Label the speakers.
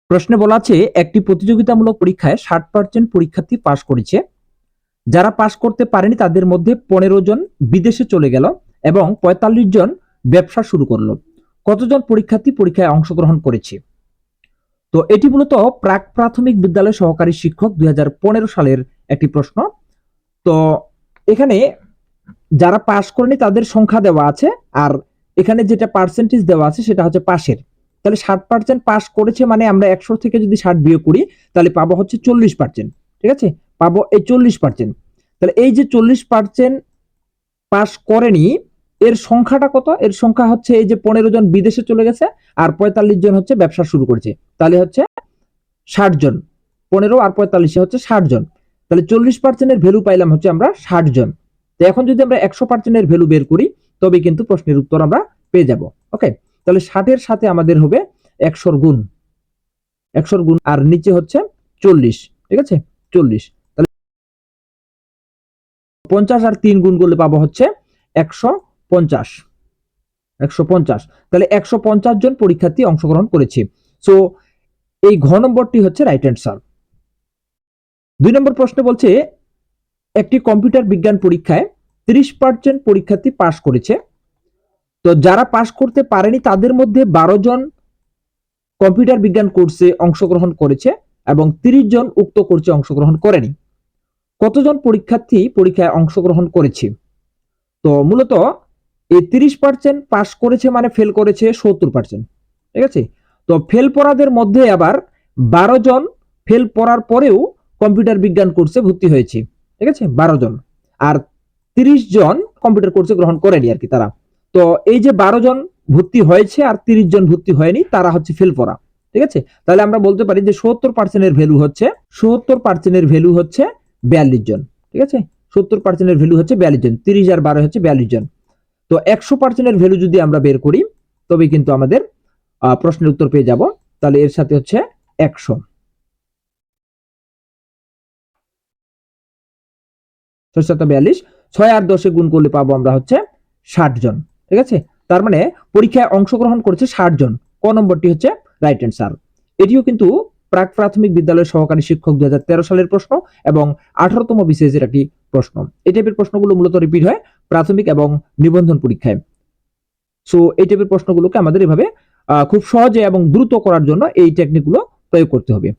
Speaker 1: প্রশ্নে বলা আছে একটি প্রতিযোগিতামূলক পরীক্ষায় 60% পরীক্ষার্থী পাশ করেছে। যারা পাশ করতে পারেনি তাদের মধ্যে 15 জন বিদেশে চলে গেল এবং 45 জন ব্যবসা শুরু করলো। কতজন পরীক্ষার্থী পরীক্ষায় অংশগ্রহণ করেছে? তো এটি মূলত প্রাক প্রাথমিক বিদ্যালয় সহকারী শিক্ষক 2015 সালের একটি প্রশ্ন। তো এখানে যারা পাশ করেনি তাদের সংখ্যা দেওয়া আছে, আর এখানে যেটা পার্সেন্টেজ দেওয়া আছে সেটা হচ্ছে পাশের। তাহলে 60% পাস করেছে মানে আমরা 100 থেকে যদি 60 বিয়োগ করি তাহলে পাবো হচ্ছে 40%। ঠিক আছে, পাবো এই 40%। তাহলে এই যে 40% পাস করেনি এর সংখ্যাটা কত? এর সংখ্যা হচ্ছে এই যে 15 জন বিদেশে চলে গেছে আর 45 জন হচ্ছে ব্যবসা শুরু করেছে, তাহলে হচ্ছে 60 জন। 15 আর 45 হচ্ছে 60 জন। তাহলে 40% এর ভ্যালু পাইলাম হচ্ছে আমরা 60 জন। তো এখন যদি আমরা 100% এর ভ্যালু বের করি তবে কিন্তু প্রশ্নের উত্তর আমরা পেয়ে যাব। ওকে, তাহলে 60 এর সাথে আমাদের হবে 100 গুণ, 100 গুণ আর নিচে হচ্ছে 40। ঠিক আছে, 40। তাহলে 50 আর 3 গুণ করলে পাবো হচ্ছে 150। 150। তাহলে 150 জন পরীক্ষার্থী অংশগ্রহণ করেছে। সো এই ঘ নম্বরটি হচ্ছে রাইট অ্যান্সার। 2 নম্বর প্রশ্ন বলছে একটি কম্পিউটার বিজ্ঞান পরীক্ষায় 30% পরীক্ষার্থী পাশ করেছে। তো যারা পাশ করতে পারেনি তাদের মধ্যে 12 জন কম্পিউটার বিজ্ঞান কোর্সে অংশগ্রহণ করেছে এবং 30 জন উক্ত কোর্সে অংশগ্রহণ করেনি। কতজন পরীক্ষার্থী পরীক্ষায় অংশগ্রহণ করেছে? তো মূলত এই 30% পাশ করেছে মানে ফেল করেছে 70%। ঠিক আছে, তো ফেল পড়াদের মধ্যে আবার 12 জন ফেল পড়ার পরেও কম্পিউটার বিজ্ঞান কোর্সে ভর্তি হয়েছে। ঠিক আছে, 12 জন। আর 30 জন কম্পিউটার কোর্সে গ্রহণ করেনি আর কি তারা। তো এই যে 12 জন ভর্তি হয়েছে আর 30 জন ভর্তি হয়নি, তারা হচ্ছে ফেল পড়া। ঠিক আছে, তাহলে আমরা বলতে পারি যে 70% এর ভ্যালু হচ্ছে 70% এর ভ্যালু হচ্ছে 42 জন। ঠিক আছে, 70% এর ভ্যালু হচ্ছে 42 জন। 30 আর 12 হচ্ছে 42 জন। তো 100% এর ভ্যালু যদি আমরা বের করি তবে কিন্তু আমাদের প্রশ্নের উত্তর পেয়ে যাব। তাহলে এর সাথে হচ্ছে 100। 642, 6 আর 10 গুণ করলে পাবো আমরা হচ্ছে 60 জন। ঠিক আছে, তার মানে পরীক্ষায় অংশগ্রহণ করেছে 60 জন। ক নম্বরটি হচ্ছে রাইট অ্যান্সার। এটিও কিন্তু প্রাক প্রাথমিক বিদ্যালয়ের সহকারী শিক্ষক 2013 সালের প্রশ্ন এবং 18তম বিসিএস এর একটি প্রশ্ন। এই টাইপের প্রশ্নগুলো মূলত রিপিট হয় প্রাথমিক এবং নিবন্ধন পরীক্ষায়। সো এই টাইপের প্রশ্নগুলোকে আমাদের এভাবে খুব সহজে এবং দ্রুত করার জন্য এই টেকনিকগুলো প্রয়োগ করতে হবে।